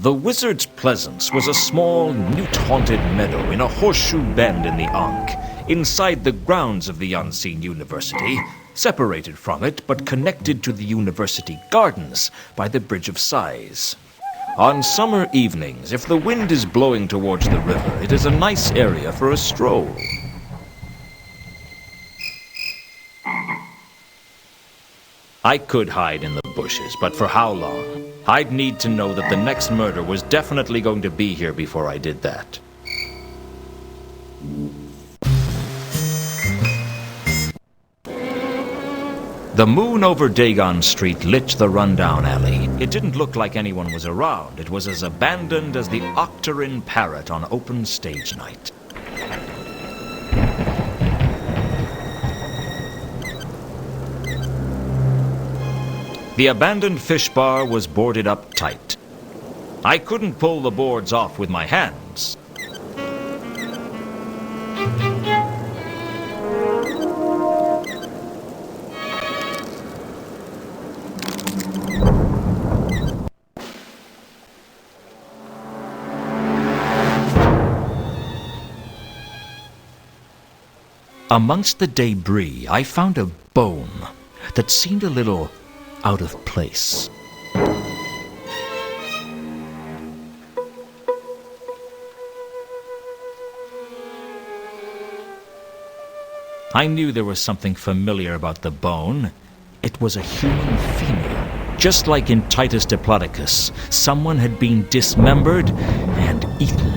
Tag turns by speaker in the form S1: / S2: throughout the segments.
S1: The Wizard's Pleasance was a small, newt-haunted meadow in a horseshoe bend in the Ankh, inside the grounds of the Unseen University, separated from it but connected to the university gardens by the Bridge of Sighs. On summer evenings, if the wind is blowing towards the river, it is a nice area for a stroll. I could hide in the bushes, but for how long? I'd need to know that the next murder was definitely going to be here before I did that. The moon over Dagon Street lit the rundown alley. It didn't look like anyone was around. It was as abandoned as the Octarine Parrot on open stage night. The abandoned fish bar was boarded up tight. I couldn't pull the boards off with my hands. Amongst the debris, I found a bone that seemed a little out of place. I knew there was something familiar about the bone. It was a human female. Just like in Titus Diplodocus, someone had been dismembered and eaten.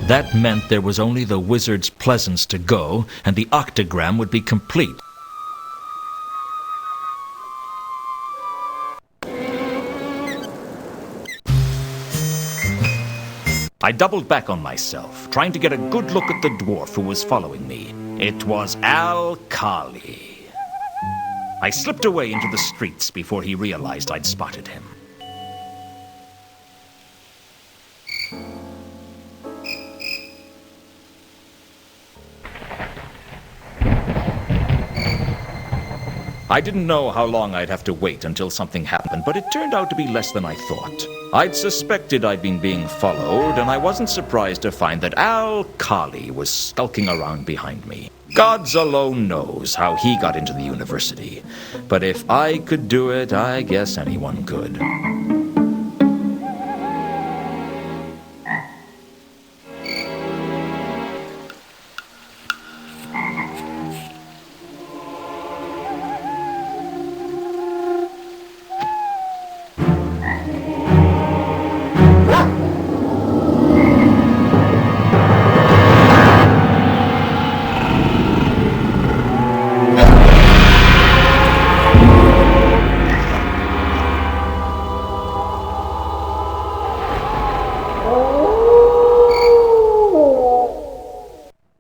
S1: That meant there was only the Wizard's Pleasance to go, and the octagram would be complete. I doubled back on myself, trying to get a good look at the dwarf who was following me. It was Al-Khali. I slipped away into the streets before he realized I'd spotted him. I didn't know how long I'd have to wait until something happened, but it turned out to be less than I thought. I'd suspected I'd been being followed, and I wasn't surprised to find that Al-Khali was skulking around behind me. Gods alone knows how he got into the university. But if I could do it, I guess anyone could.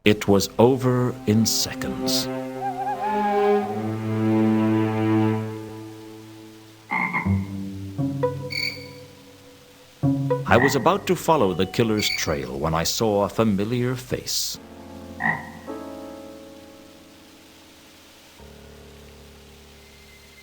S1: It was over in seconds. I was about to follow the killer's trail when I saw a familiar face.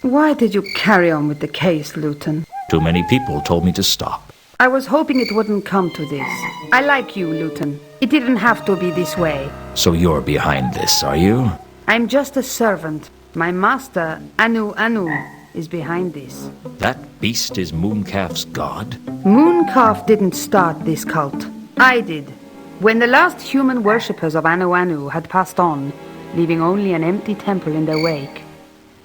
S2: Why did you carry on with the case, Luton?
S1: Too many people told me to stop.
S2: I was hoping it wouldn't come to this. I like you, Luton. It didn't have to be this way.
S1: So you're behind this, are you?
S2: I'm just a servant. My master, Anu, is behind this.
S1: That beast is Mooncalf's god?
S2: Mooncalf didn't start this cult. I did. When the last human worshippers of Anu had passed on, leaving only an empty temple in their wake,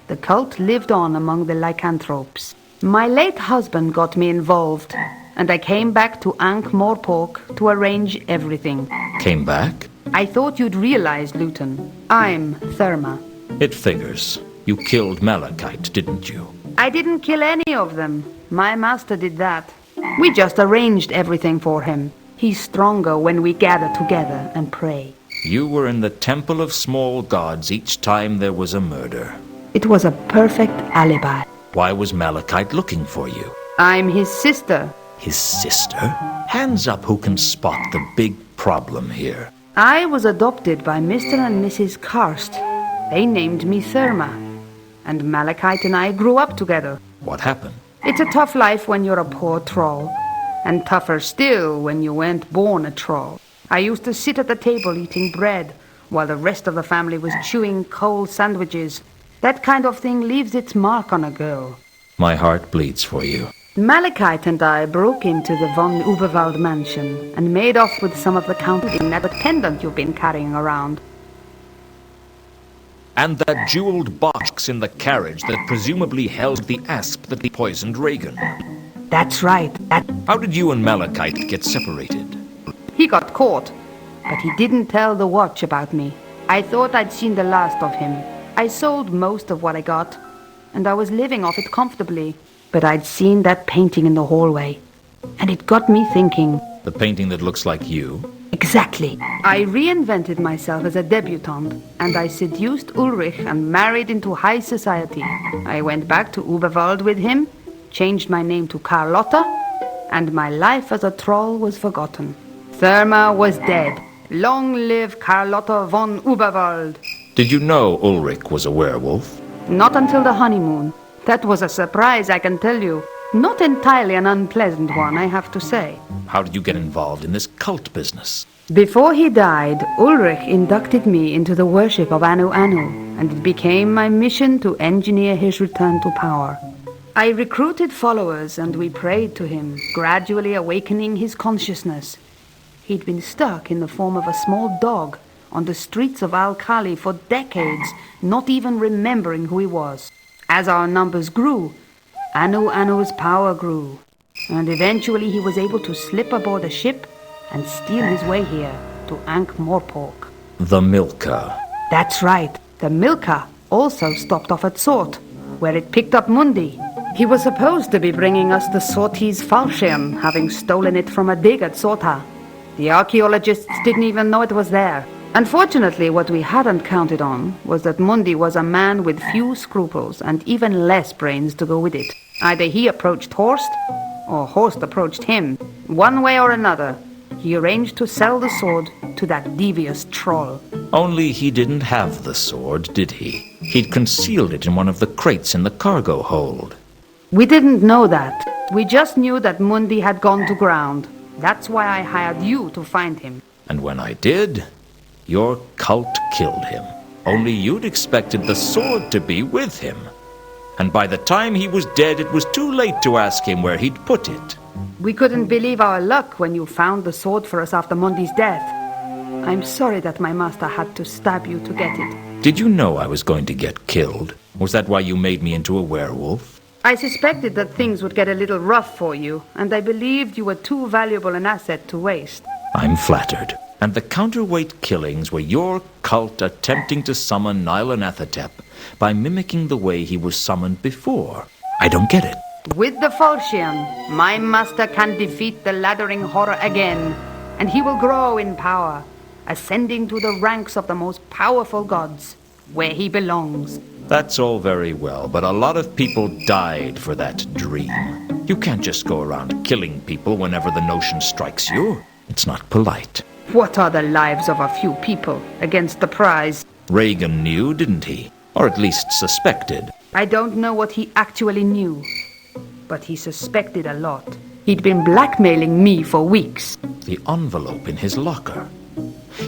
S2: the cult lived on among the lycanthropes. My late husband got me involved, and I came back to Ankh-Morpork to arrange everything.
S1: Came back?
S2: I thought you'd realize, Luton. I'm Therma.
S1: It figures. You killed Malachite, didn't you?
S2: I didn't kill any of them. My master did that. We just arranged everything for him. He's stronger when we gather together and pray.
S1: You were in the Temple of Small Gods each time there was a murder.
S2: It was a perfect alibi.
S1: Why was Malachite looking for you?
S2: I'm his sister.
S1: His sister? Hands up who can spot the big problem here.
S2: I was adopted by Mr. and Mrs. Karst. They named me Therma. And Malachite and I grew up together.
S1: What happened?
S2: It's a tough life when you're a poor troll. and tougher still when you weren't born a troll. I used to sit at the table eating bread, while the rest of the family was chewing cold sandwiches. That kind of thing leaves its mark on a girl.
S1: My heart bleeds for you.
S2: Malachite and I broke into the von Uberwald mansion and made off with some of the counting in that pendant you've been carrying around.
S1: And that jeweled box in the carriage that presumably held the asp that poisoned Reagan.
S2: That's right.
S1: How did you and Malachite get separated?
S2: He got caught, but he didn't tell the watch about me. I thought I'd seen the last of him. I sold most of what I got, and I was living off it comfortably. But I'd seen that painting in the hallway, and it got me thinking.
S1: The painting that looks like you?
S2: Exactly. I reinvented myself as a debutante, and I seduced Ulrich and married into high society. I went back to Uberwald with him, changed my name to Carlotta, and my life as a troll was forgotten. Therma was dead. Long live Carlotta von Uberwald.
S1: Did you know Ulrich was a werewolf?
S2: Not until the honeymoon. That was a surprise, I can tell you. Not entirely an unpleasant one, I have to say.
S1: How did you get involved in this cult business?
S2: Before he died, Ulrich inducted me into the worship of Anu Anu, and it became my mission to engineer his return to power. I recruited followers and we prayed to him, gradually awakening his consciousness. He'd been stuck in the form of a small dog on the streets of Al-Khali for decades, not even remembering who he was. As our numbers grew, Anu Anu's power grew, and eventually he was able to slip aboard a ship and steal his way here to Ankh-Morpork.
S1: The Milka.
S2: That's right. The Milka also stopped off at Sort, where it picked up Mundi. He was supposed to be bringing us the Sortese Fallschirm, having stolen it from a dig at Sorta. The archaeologists didn't even know it was there. Unfortunately, what we hadn't counted on was that Mundi was a man with few scruples and even less brains to go with it. Either he approached Horst, or Horst approached him. One way or another, he arranged to sell the sword to that devious troll.
S1: Only he didn't have the sword, did he? He'd concealed it in one of the crates in the cargo hold.
S2: We didn't know that. We just knew that Mundi had gone to ground. That's why I hired you to find him.
S1: And when I did, your cult killed him. Only you'd expected the sword to be with him. And by the time he was dead, it was too late to ask him where he'd put it.
S2: We couldn't believe our luck when you found the sword for us after Mundi's death. I'm sorry that my master had to stab you to get it.
S1: Did you know I was going to get killed? Was that why you made me into a werewolf?
S2: I suspected that things would get a little rough for you, and I believed you were too valuable an asset to waste.
S1: I'm flattered. And the counterweight killings were your cult attempting to summon Nyarlathotep by mimicking the way he was summoned before. I don't get it.
S2: With the Fallschirm, my master can defeat the laddering horror again, and he will grow in power, ascending to the ranks of the most powerful gods, where he belongs.
S1: That's all very well, but a lot of people died for that dream. You can't just go around killing people whenever the notion strikes you. It's not polite.
S2: What are the lives of a few people against the prize?
S1: Reagan knew, didn't he? Or at least suspected.
S2: I don't know what he actually knew, but he suspected a lot. He'd been blackmailing me for weeks.
S1: The envelope in his locker.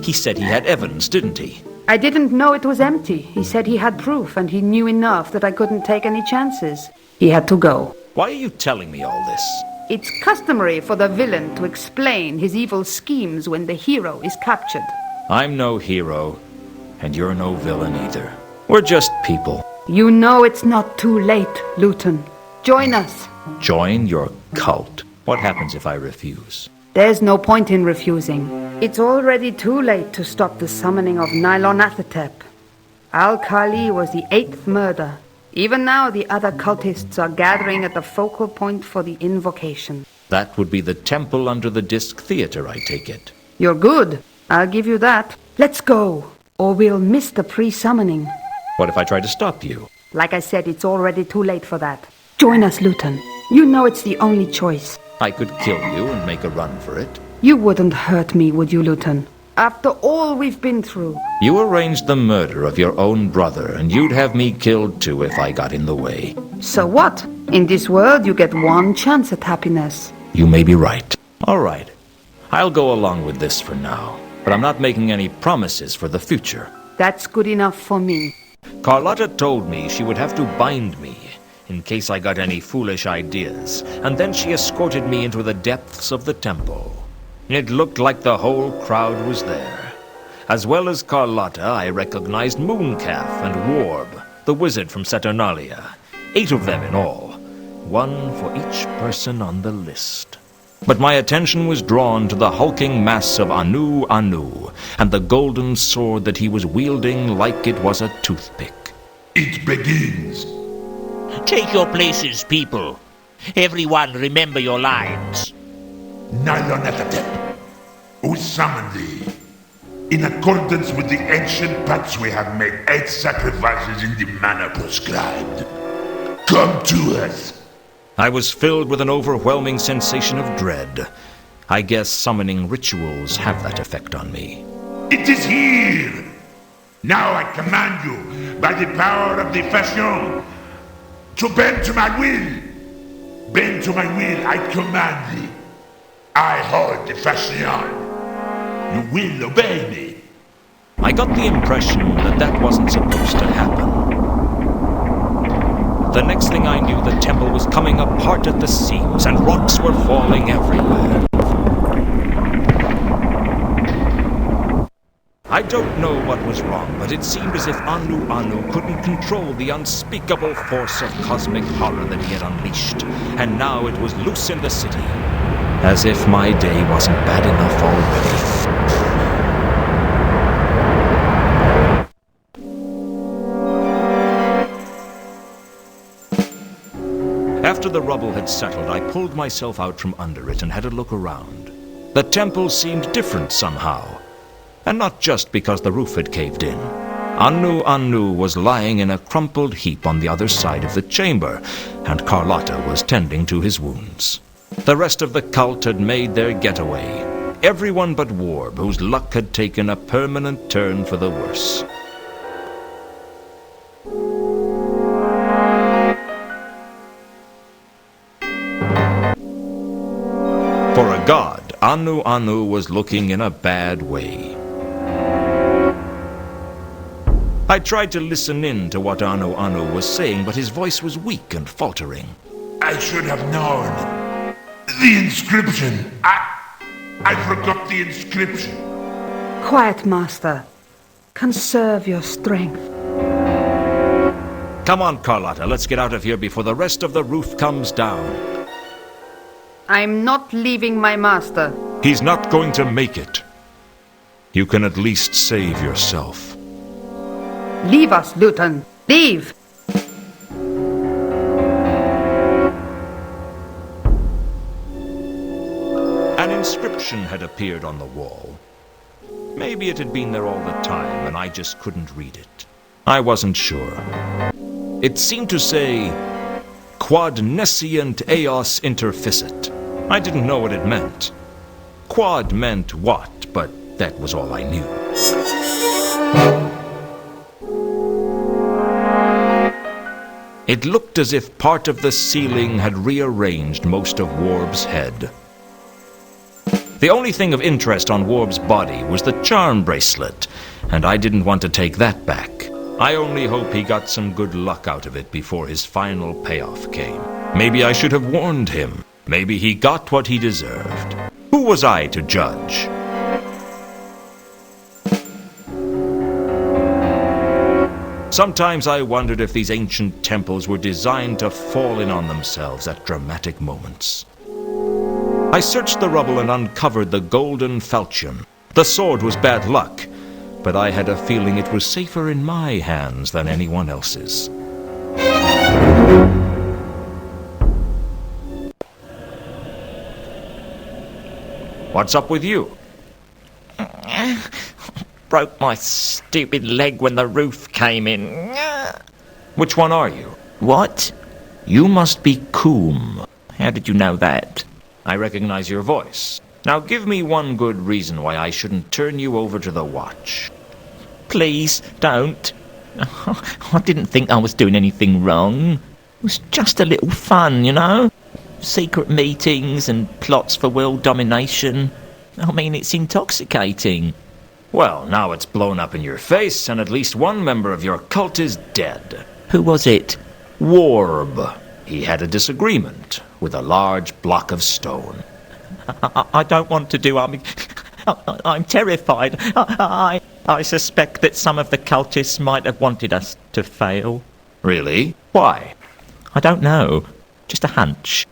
S1: He said he had evidence, didn't he?
S2: I didn't know it was empty. He said he had proof, and he knew enough that I couldn't take any chances. He had to go.
S1: Why are you telling me all this?
S2: It's customary for the villain to explain his evil schemes when the hero is captured.
S1: I'm no hero, and you're no villain either. We're just people.
S2: You know it's not too late, Luton. Join us.
S1: Join your cult. What happens if I refuse?
S2: There's no point in refusing. It's already too late to stop the summoning of Nyarlathotep. Al-Khali was the 8th murder. Even now, the other cultists are gathering at the focal point for the invocation.
S1: That would be the temple under the Disc Theater, I take it.
S2: You're good. I'll give you that. Let's go, or we'll miss the pre-summoning.
S1: What if I try to stop you?
S2: Like I said, it's already too late for that. Join us, Luton. You know it's the only choice.
S1: I could kill you and make a run for it.
S2: You wouldn't hurt me, would you, Luton? After all we've been through.
S1: You arranged the murder of your own brother, and you'd have me killed too if I got in the way.
S2: So what? In this world, you get one chance at happiness.
S1: You may be right. All right. I'll go along with this for now, but I'm not making any promises for the future.
S2: That's good enough for me.
S1: Carlotta told me she would have to bind me in case I got any foolish ideas, and then she escorted me into the depths of the temple. It looked like the whole crowd was there. As well as Carlotta, I recognized Mooncalf and Warb, the wizard from Saturnalia. 8 of them in all, 1 for each person on the list. But my attention was drawn to the hulking mass of Anu Anu, and the golden sword that he was wielding like it was a toothpick.
S3: It begins.
S4: Take your places, people. Everyone remember your lines.
S3: Nylonethatep, who summoned thee? In accordance with the ancient pacts, we have made 8 sacrifices in the manner prescribed. Come to us.
S1: I was filled with an overwhelming sensation of dread. I guess summoning rituals have that effect on me.
S3: It is here! Now I command you, by the power of the fashion, to bend to my will. Bend to my will, I command thee. I hold the fashion. You will obey me.
S1: I got the impression that that wasn't supposed to happen. The next thing I knew, the temple was coming apart at the seams, and rocks were falling everywhere. I don't know what was wrong, but it seemed as if Anu Anu couldn't control the unspeakable force of cosmic horror that he had unleashed, and now it was loose in the city. As if my day wasn't bad enough already. After the rubble had settled, I pulled myself out from under it and had a look around. The temple seemed different somehow. And not just because the roof had caved in. Anu Anu was lying in a crumpled heap on the other side of the chamber, and Carlotta was tending to his wounds. The rest of the cult had made their getaway. Everyone but Warb, whose luck had taken a permanent turn for the worse. For a god, Anu Anu was looking in a bad way. I tried to listen in to what Anu Anu was saying, but his voice was weak and faltering.
S3: I should have known. The inscription. I forgot the inscription.
S2: Quiet, Master. Conserve your strength.
S1: Come on, Carlotta, let's get out of here before the rest of the roof comes down.
S2: I'm not leaving my master.
S1: He's not going to make it. You can at least save yourself.
S2: Leave us, Luton. Leave!
S1: An inscription had appeared on the wall. Maybe it had been there all the time, and I just couldn't read it. I wasn't sure. It seemed to say, Quod nescient eos interficit. I didn't know what it meant. Quad meant what, but that was all I knew. It looked as if part of the ceiling had rearranged most of Warb's head. The only thing of interest on Warb's body was the charm bracelet, and I didn't want to take that back. I only hope he got some good luck out of it before his final payoff came. Maybe I should have warned him. Maybe he got what he deserved. Who was I to judge? Sometimes I wondered if these ancient temples were designed to fall in on themselves at dramatic moments. I searched the rubble and uncovered the golden falchion. The sword was bad luck, but I had a feeling it was safer in my hands than anyone else's. What's up with you?
S4: Broke my stupid leg when the roof came in.
S1: Which one are you?
S4: What? You must be Coombe. How did you know that?
S1: I recognize your voice. Now give me one good reason why I shouldn't turn you over to the Watch.
S4: Please, don't. I didn't think I was doing anything wrong. It was just a little fun, you know? secret meetings and plots for world domination. I mean, it's intoxicating.
S1: Well, now it's blown up in your face, and at least one member of your cult is dead.
S4: Who was it?
S1: Warb. He had a disagreement with a large block of stone.
S4: I don't want to do... I'm terrified. I suspect that some of the cultists might have wanted us to fail.
S1: Really? Why?
S4: I don't know. Just a hunch.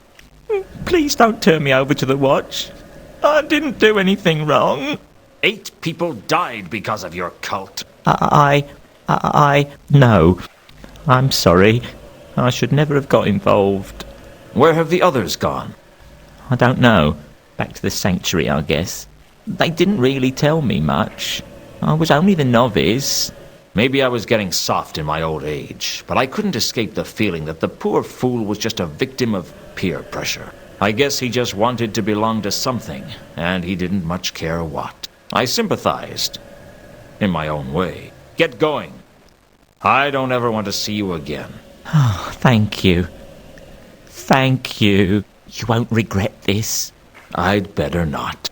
S4: Please don't turn me over to the watch. I didn't do anything wrong.
S1: 8 people died because of your cult.
S4: No. I'm sorry. I should never have got involved.
S1: Where have the others gone?
S4: I don't know. Back to the sanctuary, I guess. They didn't really tell me much. I was only the novice.
S1: Maybe I was getting soft in my old age, but I couldn't escape the feeling that the poor fool was just a victim of peer pressure. I guess he just wanted to belong to something, and he didn't much care what. I sympathized, in my own way. Get going. I don't ever want to see you again.
S4: Oh, thank you. Thank you. You won't regret this.
S1: I'd better not.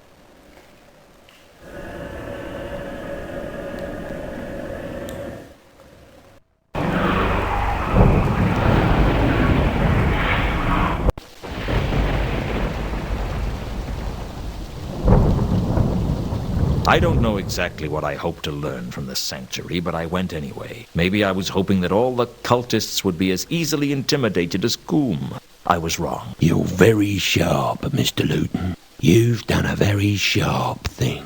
S1: I don't know exactly what I hoped to learn from the sanctuary, but I went anyway. Maybe I was hoping that all the cultists would be as easily intimidated as Coombe. I was wrong.
S5: You're very sharp, Mr. Luton. You've done a very sharp thing.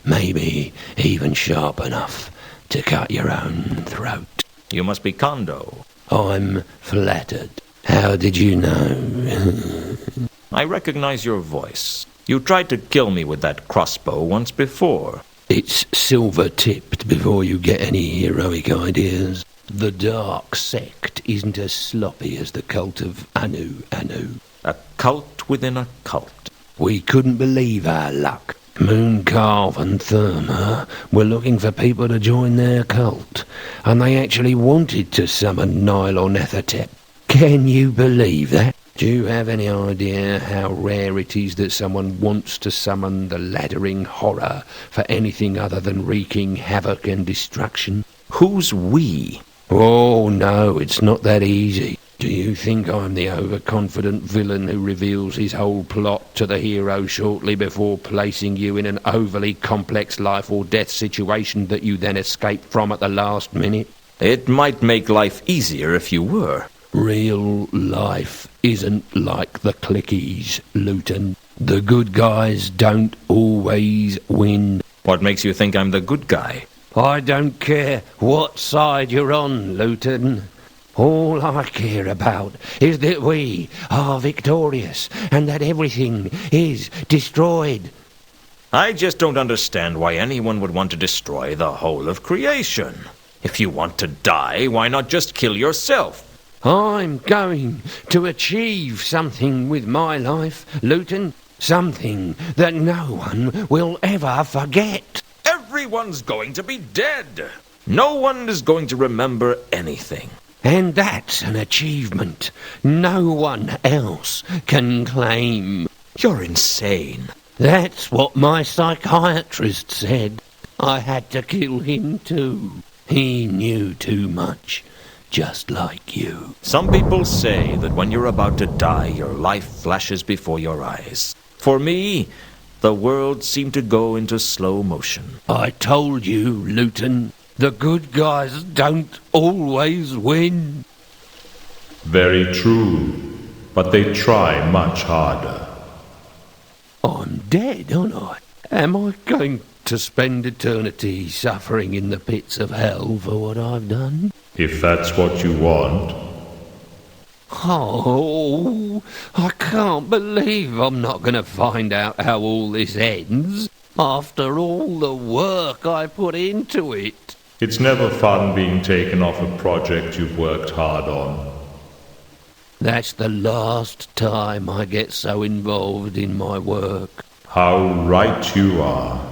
S5: Maybe even sharp enough to cut your own throat.
S1: You must be Kondo.
S5: I'm flattered. How did you know?
S1: I recognize your voice. You tried to kill me with that crossbow once before.
S5: It's silver-tipped before you get any heroic ideas. The dark sect isn't as sloppy as the cult of Anu.
S1: A cult within a cult.
S5: We couldn't believe our luck. Mooncarve and Therma were looking for people to join their cult, and they actually wanted to summon Nylonethetet. Can you believe that? Do you have any idea how rare it is that someone wants to summon the laddering horror for anything other than wreaking havoc and destruction?
S1: Who's we?
S5: Oh, no, it's not that easy. Do you think I'm the overconfident villain who reveals his whole plot to the hero shortly before placing you in an overly complex life or death situation that you then escape from at the last minute?
S1: It might make life easier if you were.
S5: Real life isn't like the clickies, Luton. The good guys don't always win.
S1: What makes you think I'm the good guy?
S5: I don't care what side you're on, Luton. All I care about is that we are victorious and that everything is destroyed.
S1: I just don't understand why anyone would want to destroy the whole of creation. If you want to die, why not just kill yourself?
S5: I'm going to achieve something with my life, Luton. Something that no one will ever forget.
S1: Everyone's going to be dead. No one is going to remember anything.
S5: And that's an achievement no one else can claim.
S1: You're insane.
S5: That's what my psychiatrist said. I had to kill him too. He knew too much. Just like you.
S1: Some people say that when you're about to die, your life flashes before your eyes. For me, the world seemed to go into slow motion.
S5: I told you, Luton, the good guys don't always win.
S6: Very true, but they try much harder.
S5: I'm dead, aren't I? Am I going to spend eternity suffering in the pits of hell for what I've done?
S6: If that's what you want.
S5: Oh, I can't believe I'm not going to find out how all this ends after all the work I put into it.
S6: It's never fun being taken off a project you've worked hard on.
S5: That's the last time I get so involved in my work.
S6: How right you are.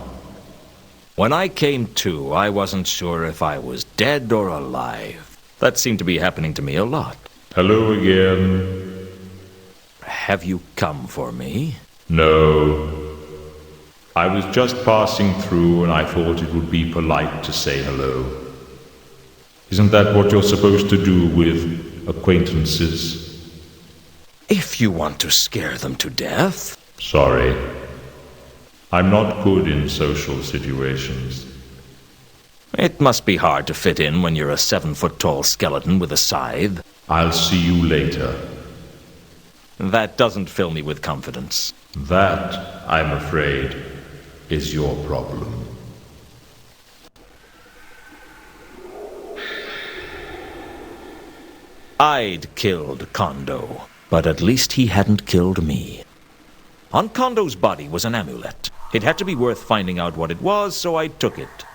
S1: When I came to, I wasn't sure if I was dead or alive. That seemed to be happening to me a lot.
S6: Hello again.
S1: Have you come for me?
S6: No. I was just passing through and I thought it would be polite to say hello. Isn't that what you're supposed to do with acquaintances?
S1: If you want to scare them to death.
S6: Sorry. I'm not good in social situations.
S1: It must be hard to fit in when you're a 7-foot-tall skeleton with a scythe.
S6: I'll see you later.
S1: That doesn't fill me with confidence.
S6: That, I'm afraid, is your problem.
S1: I'd killed Kondo, but at least he hadn't killed me. On Kondo's body was an amulet. It had to be worth finding out what it was, so I took it.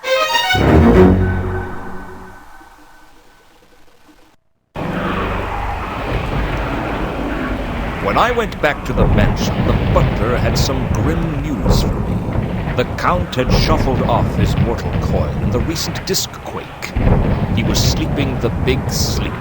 S1: When I went back to the mansion, the butler had some grim news for me. The Count had shuffled off his mortal coil in the recent disc quake. He was sleeping the big sleep,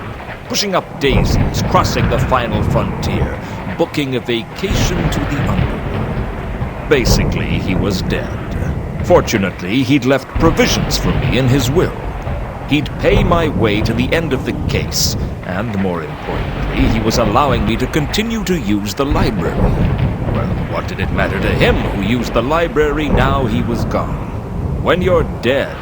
S1: pushing up daisies, crossing the final frontier, booking a vacation to the underworld. Basically, he was dead. Fortunately, he'd left provisions for me in his will. He'd pay my way to the end of the case, and more importantly, he was allowing me to continue to use the library. Well, what did it matter to him who used the library now he was gone? When you're dead,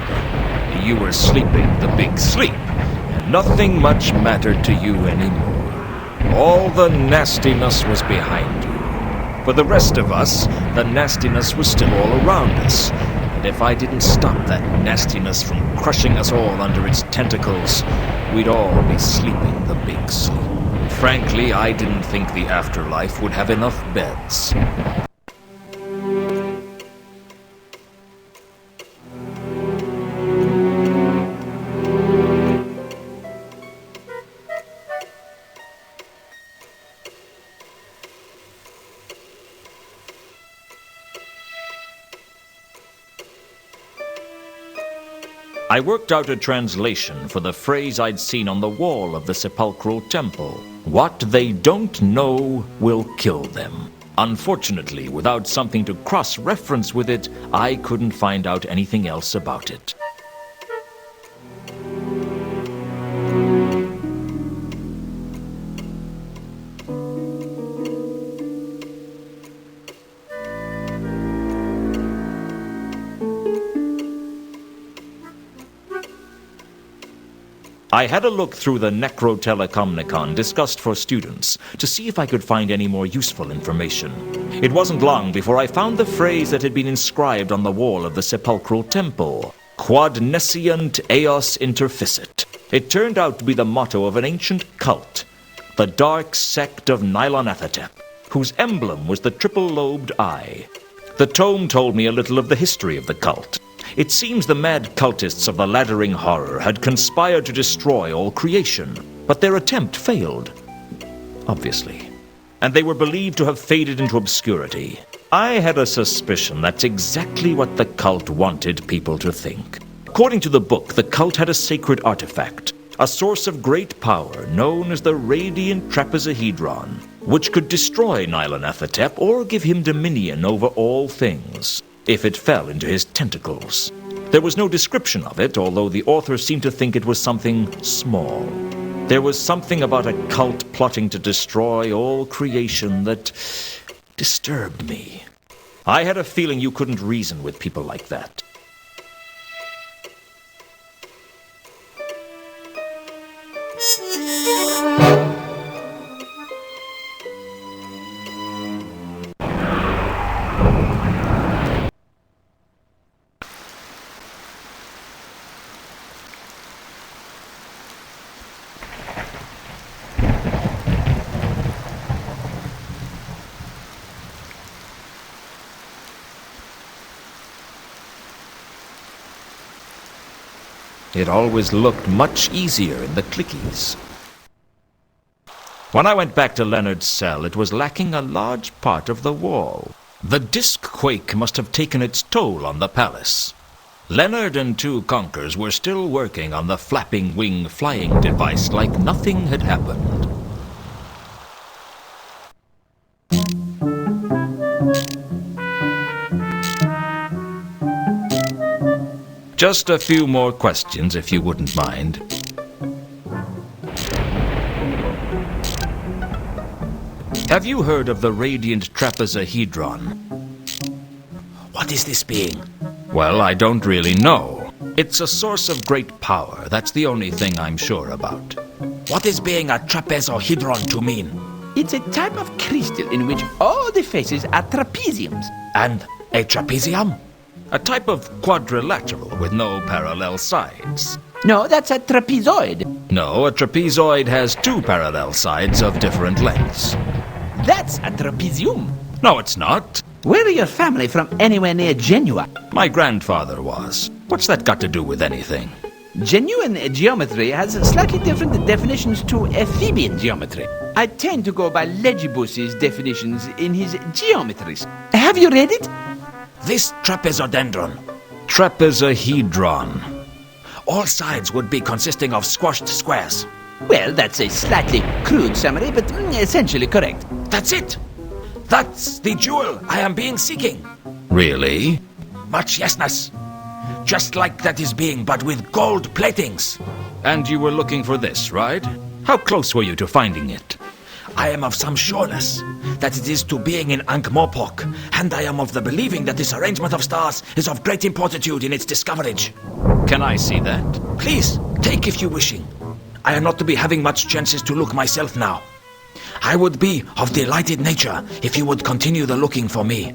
S1: you were sleeping the big sleep, and nothing much mattered to you anymore. All the nastiness was behind you. For the rest of us, the nastiness was still all around us. And if I didn't stop that nastiness from crushing us all under its tentacles, we'd all be sleeping the big sleep. Frankly, I didn't think the afterlife would have enough beds. I worked out a translation for the phrase I'd seen on the wall of the sepulchral temple. What they don't know will kill them. Unfortunately, without something to cross-reference with it, I couldn't find out anything else about it. I had a look through the Necrotelecomnicon discussed for students to see if I could find any more useful information. It wasn't long before I found the phrase that had been inscribed on the wall of the sepulchral temple, Quod nescient eos interficit. It turned out to be the motto of an ancient cult, the dark sect of Nylonathotep, whose emblem was the triple-lobed eye. The tome told me a little of the history of the cult. It seems the mad cultists of the laddering horror had conspired to destroy all creation, but their attempt failed. Obviously. And they were believed to have faded into obscurity. I had a suspicion that's exactly what the cult wanted people to think. According to the book, the cult had a sacred artifact, a source of great power known as the Radiant Trapezohedron, which could destroy Nylonathotep or give him dominion over all things, if it fell into his tentacles. There was no description of it, although the author seemed to think it was something small. There was something about a cult plotting to destroy all creation that disturbed me. I had a feeling you couldn't reason with people like that. It always looked much easier in the clickies. When I went back to Leonard's cell, it was lacking a large part of the wall. The disc quake must have taken its toll on the palace. Leonard and two conkers were still working on the flapping wing flying device like nothing had happened. Just a few more questions, if you wouldn't mind. Have you heard of the radiant trapezohedron?
S7: What is this being?
S1: Well, I don't really know. It's a source of great power. That's the only thing I'm sure about.
S7: What is being a trapezohedron to mean?
S8: It's a type of crystal in which all the faces are trapeziums.
S7: And a trapezium?
S1: A type of quadrilateral with no parallel sides.
S8: No, that's a trapezoid.
S1: No, a trapezoid has two parallel sides of different lengths.
S8: That's a trapezium.
S1: No, it's not.
S8: Where are your family from anywhere near Genoa?
S1: My grandfather was. What's that got to do with anything?
S8: Genuine geometry has slightly different definitions to Theban geometry. I tend to go by Legibus's definitions in his Geometries. Have you read it?
S7: This trapezodendron.
S1: Trapezohedron.
S7: All sides would be consisting of squashed squares.
S8: Well, that's a slightly crude summary, but essentially correct.
S7: That's it! That's the jewel I am being seeking.
S1: Really?
S7: Much yesness. Just like that is being, but with gold platings.
S1: And you were looking for this, right? How close were you to finding it?
S7: I am of some sureness that it is to being in Ankh-Morpork, and I am of the believing that this arrangement of stars is of great importantude in its discoverage.
S1: Can I see that?
S7: Please, take if you wishing. I am not to be having much chances to look myself now. I would be of delighted nature if you would continue the looking for me.